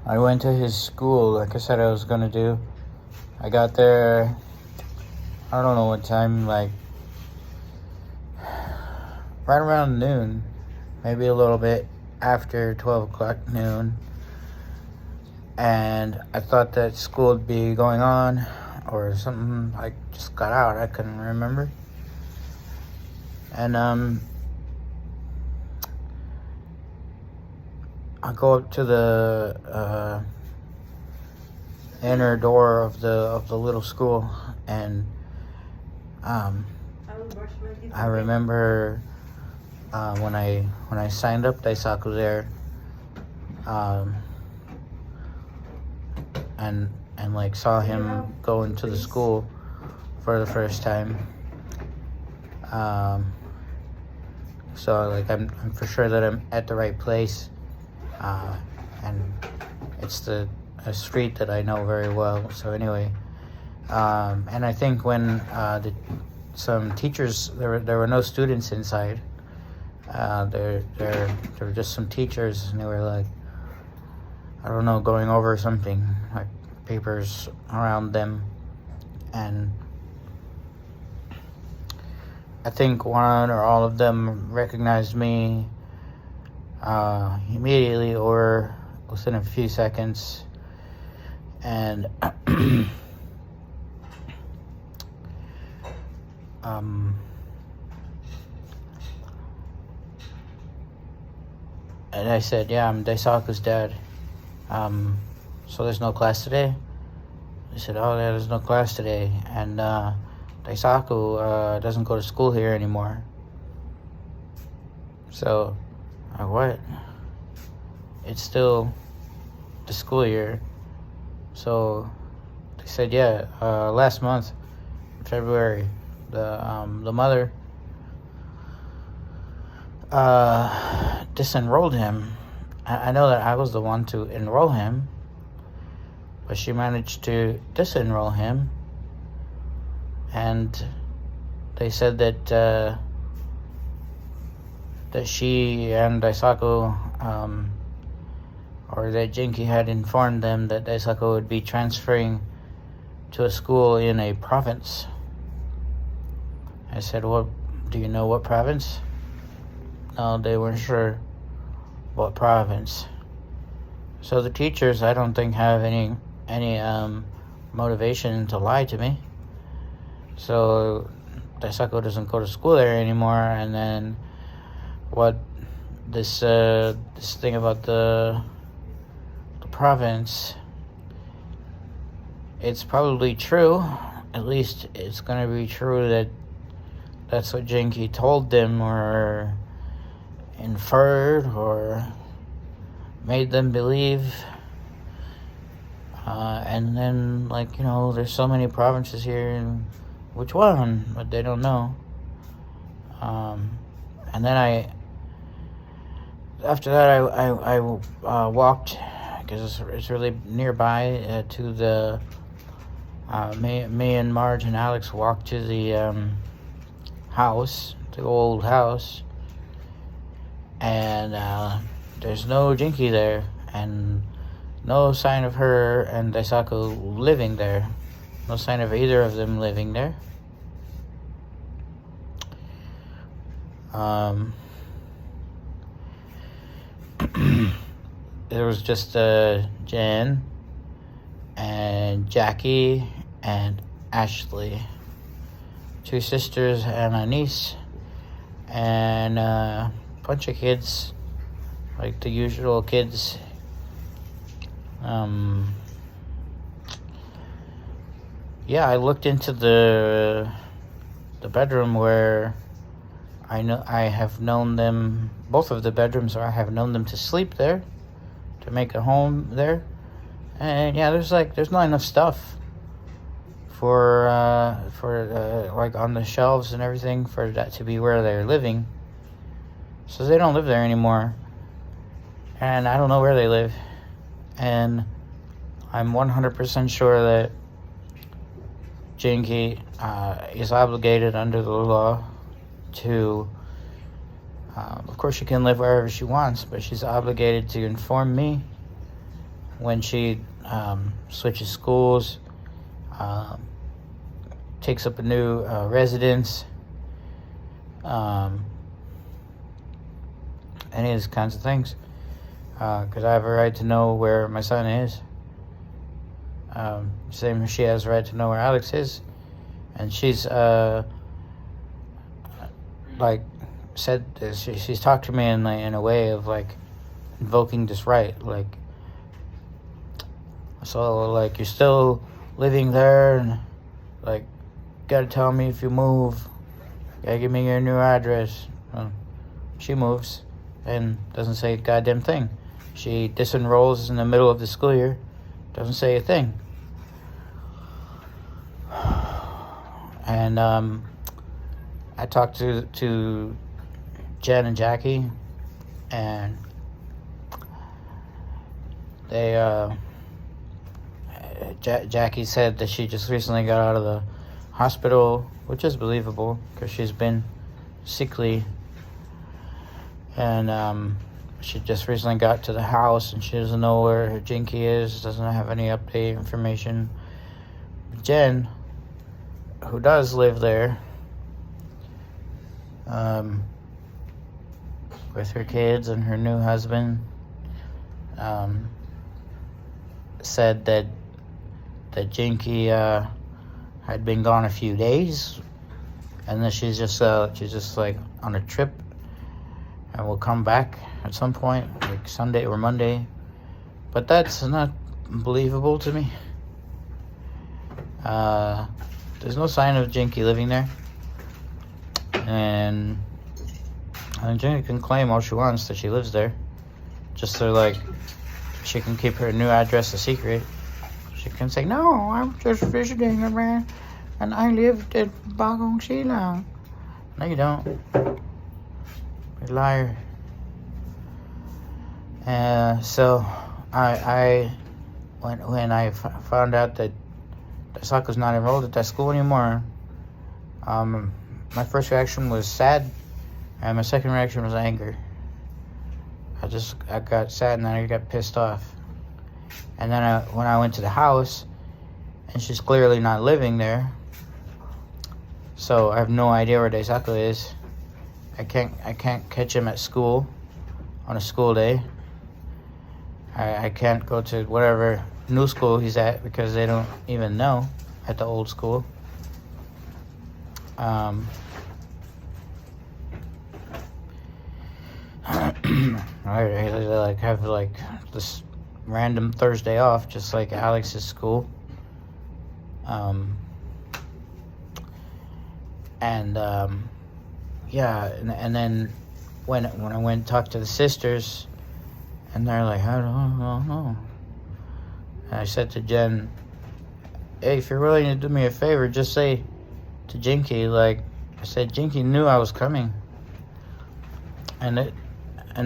I went to his school like I said I was gonna do. I got there, I don't know what time, like right around noon, maybe a little bit after 12 o'clock noon. And I thought that school would be going on or something. I just got out, I couldn't remember. And I go up to the inner door of the little school, and I remember when I signed up Daisaku there, and like saw him go into the school for the first time. So like I'm for sure that I'm at the right place, and it's a street that I know very well. So anyway, and I think when some teachers, there were no students inside. There were just some teachers, and they were like, I don't know, going over something, like papers around them. And I think one or all of them recognized me immediately or within a few seconds. And and I said, yeah, I'm Daisaku's dad. So there's no class today? They said, oh yeah, there's no class today. And Daisaku doesn't go to school here anymore. So, what? It's still the school year. So they said, yeah, last month, February, the mother disenrolled him. I know that I was the one to enroll him, but she managed to disenroll him. And they said that she and Daisaku, or that Jinky had informed them that Daisaku would be transferring to a school in a province. I said, well, do you know what province? No, they weren't sure what province. So the teachers, I don't think, have any motivation to lie to me. So Daisaku doesn't go to school there anymore. And then what this thing about the province, it's probably true. At least it's gonna be true that that's what Jinky told them, or inferred, or made them believe. And then, like, there's so many provinces here, and which one? But they don't know. And then after that I walked, because it's really nearby, to the me and Marge and Alex walked to the house, the old house, and there's no Jinky there, and no sign of her and Daisaku living there. No sign of either of them living there. There was just Jen and Jackie and Ashley, 2 sisters and a niece, and a bunch of kids, like the usual kids. Yeah, I looked into the bedroom where I have known them, both of the bedrooms, or I have known them to sleep there, to make a home there. And yeah, there's not enough stuff for like on the shelves and everything for that to be where they're living. So they don't live there anymore, and I don't know where they live. And I'm 100% sure that Jinky is obligated under the law to, of course she can live wherever she wants, but she's obligated to inform me when she switches schools, takes up a new residence, any of these kinds of things. Because I have a right to know where my son is. Same as she has a right to know where Alex is. And she's like said, she's talked to me in a way of like invoking this right, like, so like, you're still living there, and like, gotta tell me if you move, gotta give me your new address. Well, she moves and doesn't say a goddamn thing. She disenrolls in the middle of the school year, doesn't say a thing. And I talked to Jen and Jackie, and they Jackie said that she just recently got out of the hospital, which is believable because she's been sickly, and she just recently got to the house, and she doesn't know where her Jinky is, doesn't have any update information. Jen, who does live there, with her kids and her new husband, said that Jinky had been gone a few days, and that she's just like on a trip, and will come back at some point, like Sunday or Monday. But that's not believable to me. There's no sign of Jinky living there, and Jinky can claim all she wants that she lives there, just so like she can keep her new address a secret. She can say, "No, I'm just visiting a man, and I lived at Bagong Silang." No, you don't. You're a liar. So when I found out that Daisaku's not enrolled at that school anymore, my first reaction was sad, and my second reaction was anger. I got sad, and then I got pissed off. And then when I went to the house, and she's clearly not living there, so I have no idea where Daisaku is. I can't catch him at school on a school day. I can't go to whatever new school he's at because they don't even know at the old school. I like have like this random Thursday off, just like Alex's school. And then when I went and talked to the sisters, and they're like, I don't know. And I said to Jen, "Hey, if you're willing to do me a favor, just say to Jinky, like," I said, "Jinky knew I was coming. And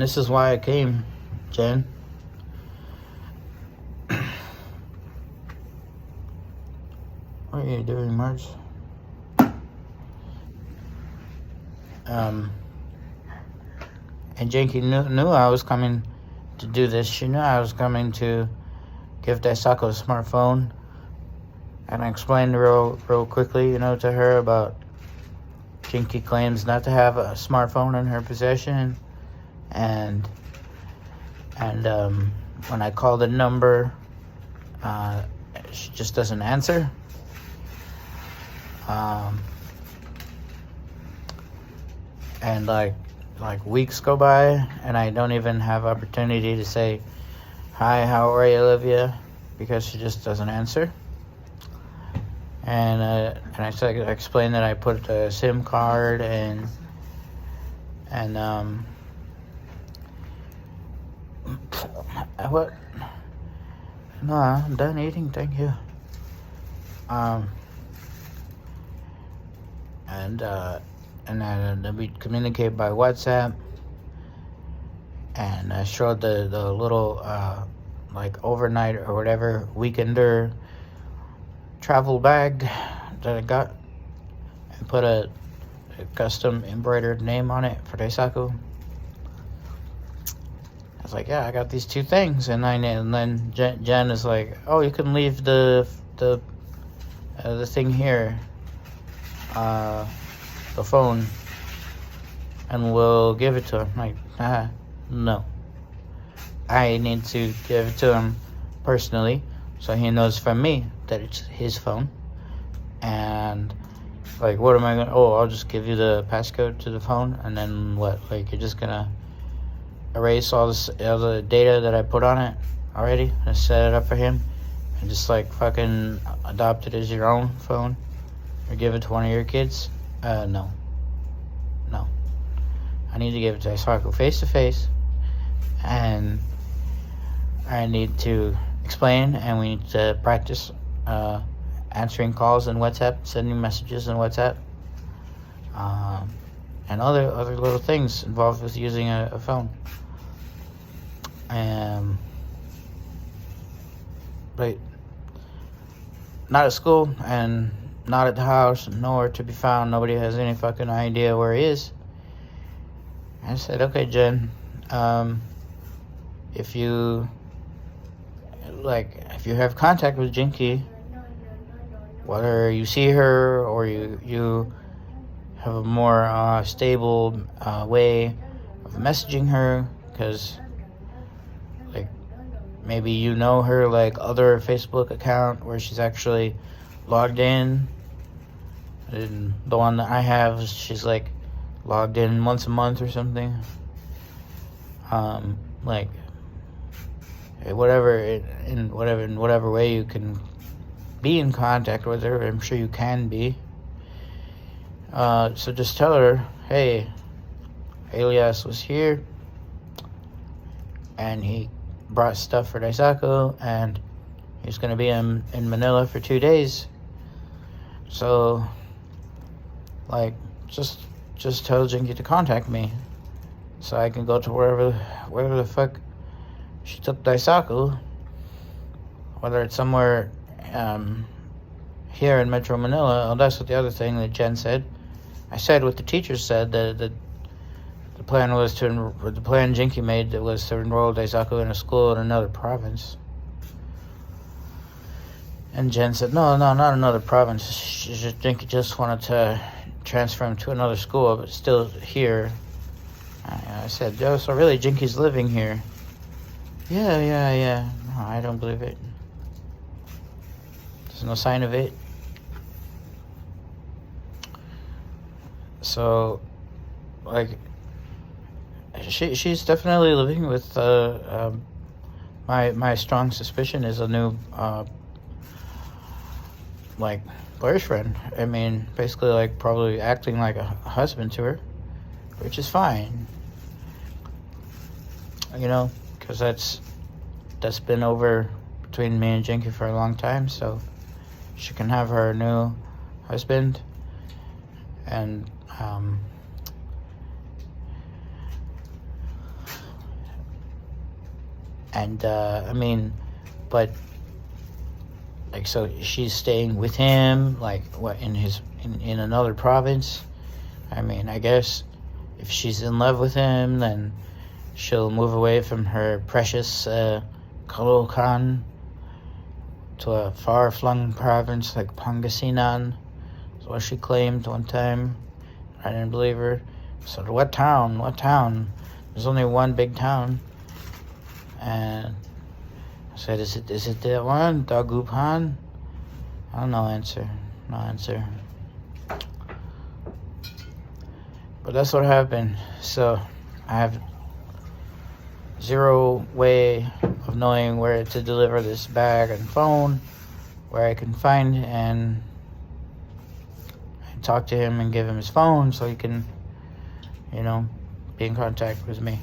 this is why I came, Jen." What are you doing, Marge? And Jinky knew I was coming to do this. She knew I was coming to give Daisaku a smartphone. And I explained real quickly, to her about Jinky claims not to have a smartphone in her possession. And when I call the number, she just doesn't answer. And like weeks go by, and I don't even have opportunity to say, "Hi, how are you, Olivia?" because she just doesn't answer. And I explained that I put a SIM card and what? No, I'm done eating, thank you. And then we communicate by WhatsApp, and I showed the little like overnight or whatever weekender travel bag that I got, and put a custom embroidered name on it for Daisaku. was like, yeah, I got these 2 things. And then Jen is like, oh, you can leave the thing here, the phone, and we'll give it to him. Like, no. I need to give it to him personally, so he knows from me that it's his phone. And like, what am I gonna? Oh, I'll just give you the passcode to the phone, and then what? Like, you're just gonna erase all the data that I put on it already and set it up for him, and just like fucking adopt it as your own phone, or give it to one of your kids? No. I need to give it to Daisaku face to face, and I need to explain, and we need to practice answering calls in WhatsApp, sending messages in WhatsApp, and other little things involved with using a phone. But not at school, and not at the house, nowhere to be found. Nobody has any fucking idea where he is. I said, okay, Jen, if you have contact with Jinky, whether you see her or you have a more stable way of messaging her, because like maybe you know her like other Facebook account where she's actually logged in, and the one that I have, she's like logged in once a month or something. Like in whatever way you can be in contact with her, I'm sure you can be. So just tell her, hey, Alias was here, and he brought stuff for Daisaku, and he's gonna be in Manila for 2 days. So, like, just tell Jinky to contact me, so I can go to wherever the fuck she took Daisaku, whether it's somewhere here in Metro Manila. Oh, that's what the other thing that Jen said. I said what the teachers said, that the plan was the plan Jinky made was to enroll Daisaku in a school in another province. And Jen said, no, not another province. Jinky just wanted to transfer him to another school, but still here. I said, yo, so really Jinky's living here? Yeah. No, I don't believe it. There's no sign of it. So, like, she's definitely living with my strong suspicion is a new like boyfriend. I mean, basically like probably acting like a husband to her, which is fine, you know, because that's been over between me and Jinky for a long time, so she can have her new husband. And I mean, but like, so she's staying with him, like, what, in another province. I mean, I guess if she's in love with him, then she'll move away from her precious Caloocan to a far-flung province like Pangasinan. That's what she claimed one time. I didn't believe her. So what town? There's only one big town. And I said, is it that one? Dagupan? Oh, no answer. But that's what happened. So I have zero way of knowing where to deliver this bag and phone, where I can find and talk to him and give him his phone so he can, you know, be in contact with me.